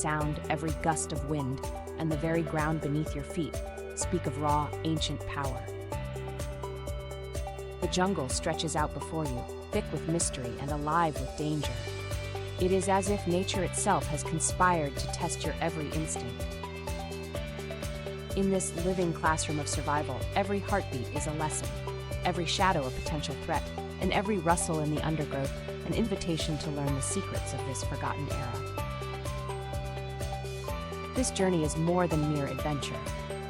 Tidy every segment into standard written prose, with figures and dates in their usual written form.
sound, every gust of wind, and the very ground beneath your feet speak of raw, ancient power. The jungle stretches out before you, thick with mystery and alive with danger. It is as if nature itself has conspired to test your every instinct. In this living classroom of survival, every heartbeat is a lesson, every shadow a potential threat, and every rustle in the undergrowth an invitation to learn the secrets of this forgotten era. This journey is more than mere adventure.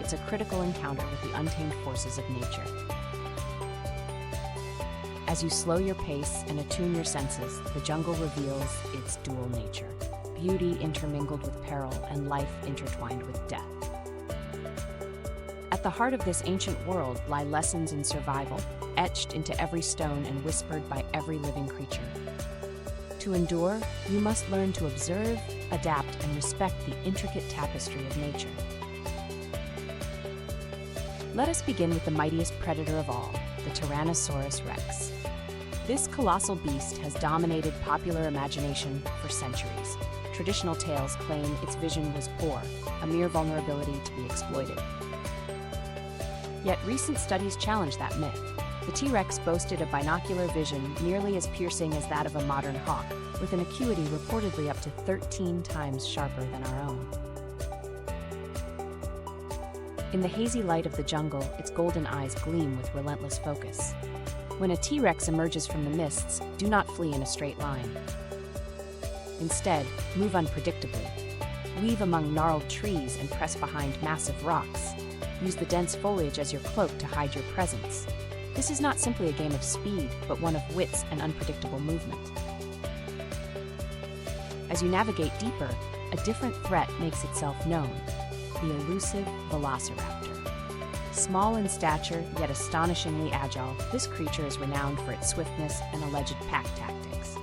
It's a critical encounter with the untamed forces of nature. As you slow your pace and attune your senses, the jungle reveals its dual nature: beauty intermingled with peril and life intertwined with death. At the heart of this ancient world lie lessons in survival, etched into every stone and whispered by every living creature. To endure, you must learn to observe, adapt, and respect the intricate tapestry of nature. Let us begin with the mightiest predator of all, the Tyrannosaurus rex. This colossal beast has dominated popular imagination for centuries. Traditional tales claim its vision was poor, a mere vulnerability to be exploited. Yet recent studies challenge that myth. The T-Rex boasted a binocular vision nearly as piercing as that of a modern hawk, with an acuity reportedly up to 13 times sharper than our own. In the hazy light of the jungle, its golden eyes gleam with relentless focus. When a T-Rex emerges from the mists, do not flee in a straight line. Instead, move unpredictably. Weave among gnarled trees and press behind massive rocks. Use the dense foliage as your cloak to hide your presence. This is not simply a game of speed, but one of wits and unpredictable movement. As you navigate deeper, a different threat makes itself known: the elusive velociraptor. Small in stature, yet astonishingly agile, this creature is renowned for its swiftness and alleged pack tactics.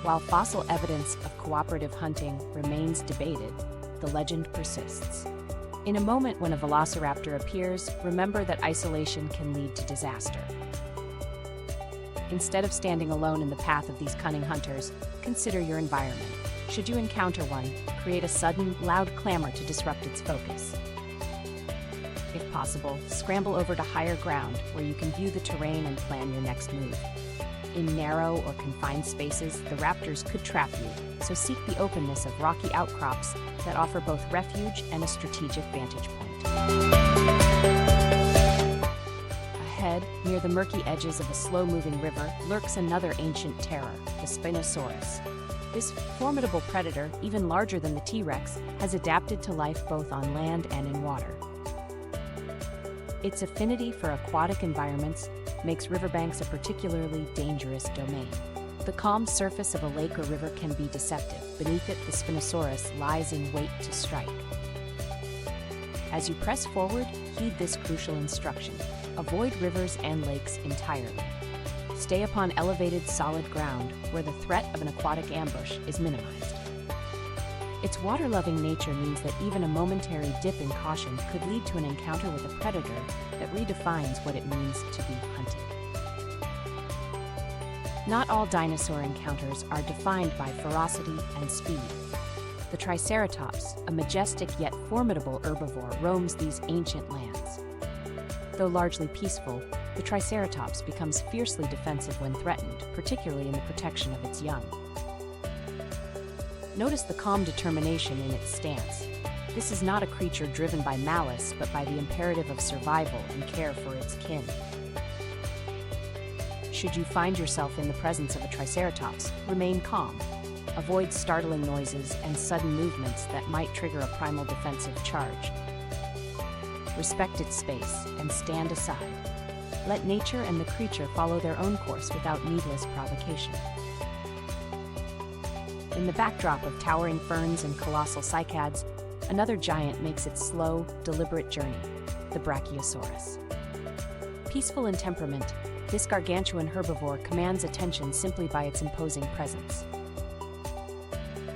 While fossil evidence of cooperative hunting remains debated, the legend persists. In a moment when a velociraptor appears, remember that isolation can lead to disaster. Instead of standing alone in the path of these cunning hunters, consider your environment. Should you encounter one, create a sudden, loud clamor to disrupt its focus. If possible, scramble over to higher ground where you can view the terrain and plan your next move. In narrow or confined spaces, the raptors could trap you, so seek the openness of rocky outcrops that offer both refuge and a strategic vantage point. Ahead, near the murky edges of a slow-moving river, lurks another ancient terror, the Spinosaurus. This formidable predator, even larger than the T-Rex, has adapted to life both on land and in water. Its affinity for aquatic environments makes riverbanks a particularly dangerous domain. The calm surface of a lake or river can be deceptive. Beneath it, the Spinosaurus lies in wait to strike. As you press forward, heed this crucial instruction: avoid rivers and lakes entirely. Stay upon elevated, solid ground where the threat of an aquatic ambush is minimized. Its water-loving nature means that even a momentary dip in caution could lead to an encounter with a predator that redefines what it means to be hunted. Not all dinosaur encounters are defined by ferocity and speed. The Triceratops, a majestic yet formidable herbivore, roams these ancient lands. Though largely peaceful, the Triceratops becomes fiercely defensive when threatened, particularly in the protection of its young. Notice the calm determination in its stance. This is not a creature driven by malice, but by the imperative of survival and care for its kin. Should you find yourself in the presence of a Triceratops, remain calm. Avoid startling noises and sudden movements that might trigger a primal defensive charge. Respect its space and stand aside. Let nature and the creature follow their own course without needless provocation. In the backdrop of towering ferns and colossal cycads, another giant makes its slow, deliberate journey, the Brachiosaurus. Peaceful in temperament, this gargantuan herbivore commands attention simply by its imposing presence.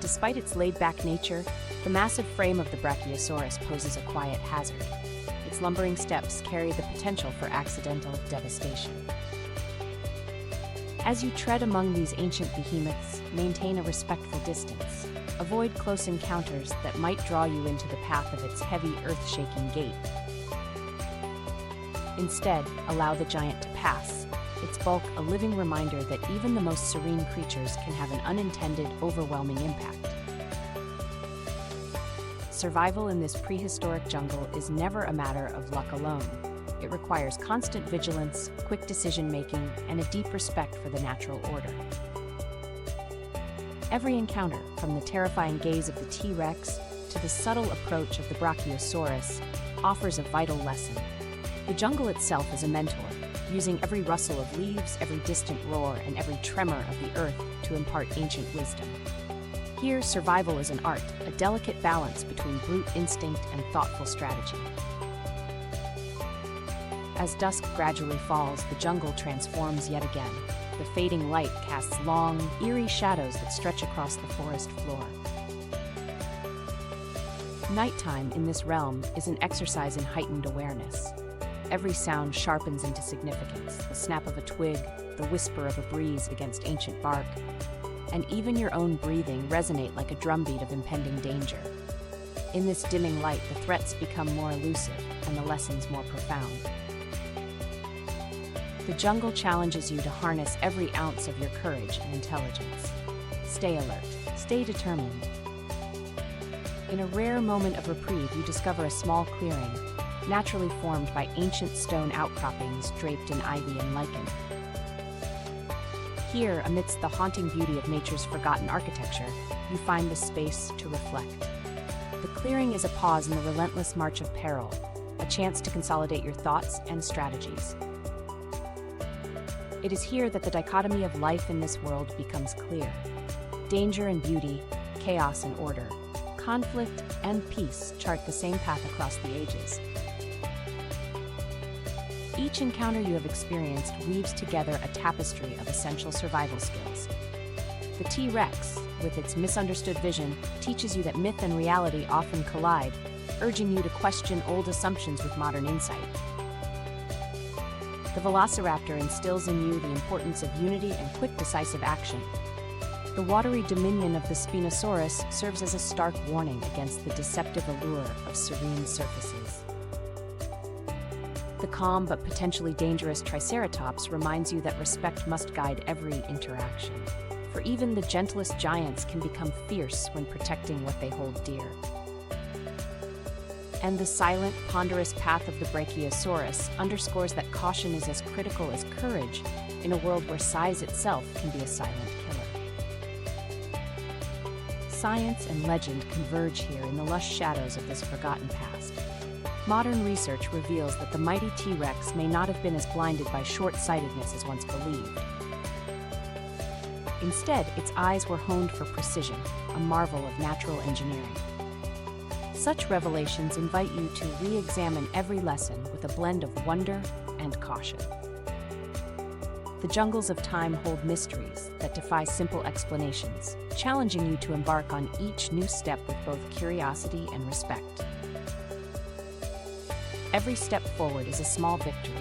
Despite its laid-back nature, the massive frame of the Brachiosaurus poses a quiet hazard. Its lumbering steps carry the potential for accidental devastation. As you tread among these ancient behemoths, maintain a respectful distance. Avoid close encounters that might draw you into the path of its heavy, earth-shaking gait. Instead, allow the giant to pass, its bulk a living reminder that even the most serene creatures can have an unintended, overwhelming impact. Survival in this prehistoric jungle is never a matter of luck alone. It requires constant vigilance, quick decision-making, and a deep respect for the natural order. Every encounter, from the terrifying gaze of the T-Rex to the subtle approach of the Brachiosaurus, offers a vital lesson. The jungle itself is a mentor, using every rustle of leaves, every distant roar, and every tremor of the earth to impart ancient wisdom. Here, survival is an art, a delicate balance between brute instinct and thoughtful strategy. As dusk gradually falls, the jungle transforms yet again. The fading light casts long, eerie shadows that stretch across the forest floor. Nighttime in this realm is an exercise in heightened awareness. Every sound sharpens into significance, the snap of a twig, the whisper of a breeze against ancient bark, and even your own breathing resonate like a drumbeat of impending danger. In this dimming light, the threats become more elusive and the lessons more profound. The jungle challenges you to harness every ounce of your courage and intelligence. Stay alert, stay determined. In a rare moment of reprieve, you discover a small clearing, naturally formed by ancient stone outcroppings draped in ivy and lichen. Here, amidst the haunting beauty of nature's forgotten architecture, you find the space to reflect. The clearing is a pause in the relentless march of peril, a chance to consolidate your thoughts and strategies. It is here that the dichotomy of life in this world becomes clear. Danger and beauty, chaos and order, conflict and peace chart the same path across the ages. Each encounter you have experienced weaves together a tapestry of essential survival skills. The T-Rex, with its misunderstood vision, teaches you that myth and reality often collide, urging you to question old assumptions with modern insight. The Velociraptor instills in you the importance of unity and quick, decisive action. The watery dominion of the Spinosaurus serves as a stark warning against the deceptive allure of serene surfaces. The calm but potentially dangerous Triceratops reminds you that respect must guide every interaction. For even the gentlest giants can become fierce when protecting what they hold dear. And the silent, ponderous path of the Brachiosaurus underscores that caution is as critical as courage in a world where size itself can be a silent killer. Science and legend converge here in the lush shadows of this forgotten past. Modern research reveals that the mighty T-Rex may not have been as blinded by short-sightedness as once believed. Instead, its eyes were honed for precision, a marvel of natural engineering. Such revelations invite you to re-examine every lesson with a blend of wonder and caution. The jungles of time hold mysteries that defy simple explanations, challenging you to embark on each new step with both curiosity and respect. Every step forward is a small victory,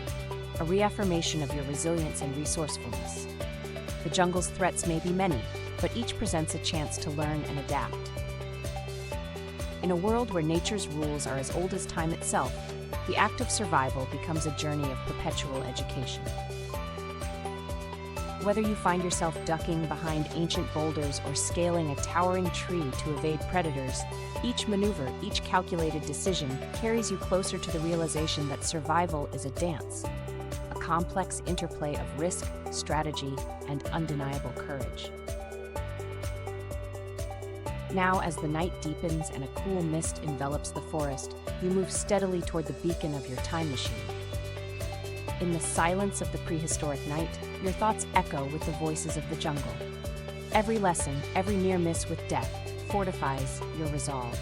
a reaffirmation of your resilience and resourcefulness. The jungle's threats may be many, but each presents a chance to learn and adapt. In a world where nature's rules are as old as time itself, the act of survival becomes a journey of perpetual education. Whether you find yourself ducking behind ancient boulders or scaling a towering tree to evade predators, each maneuver, each calculated decision carries you closer to the realization that survival is a dance, a complex interplay of risk, strategy, and undeniable courage. Now, as the night deepens and a cool mist envelops the forest, you move steadily toward the beacon of your time machine. In the silence of the prehistoric night, your thoughts echo with the voices of the jungle. Every lesson, every near miss with death, fortifies your resolve.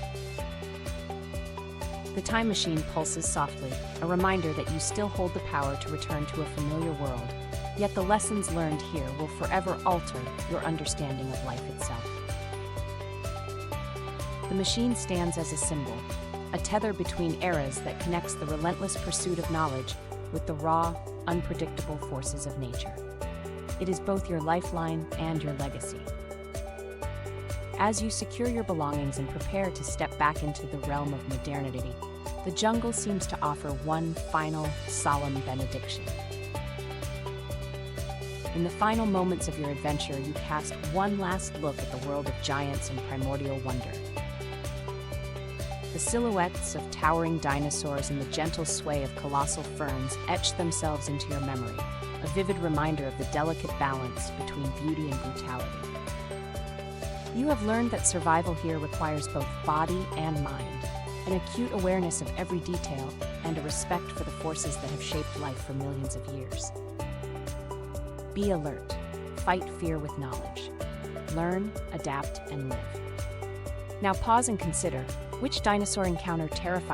The time machine pulses softly, a reminder that you still hold the power to return to a familiar world, yet the lessons learned here will forever alter your understanding of life itself. The machine stands as a symbol, a tether between eras that connects the relentless pursuit of knowledge with the raw, unpredictable forces of nature. It is both your lifeline and your legacy. As you secure your belongings and prepare to step back into the realm of modernity, the jungle seems to offer one final, solemn benediction. In the final moments of your adventure, you cast one last look at the world of giants and primordial wonder. The silhouettes of towering dinosaurs and the gentle sway of colossal ferns etch themselves into your memory, a vivid reminder of the delicate balance between beauty and brutality. You have learned that survival here requires both body and mind, an acute awareness of every detail, and a respect for the forces that have shaped life for millions of years. Be alert. Fight fear with knowledge. Learn, adapt, and live. Now pause and consider, which dinosaur encounter terrifies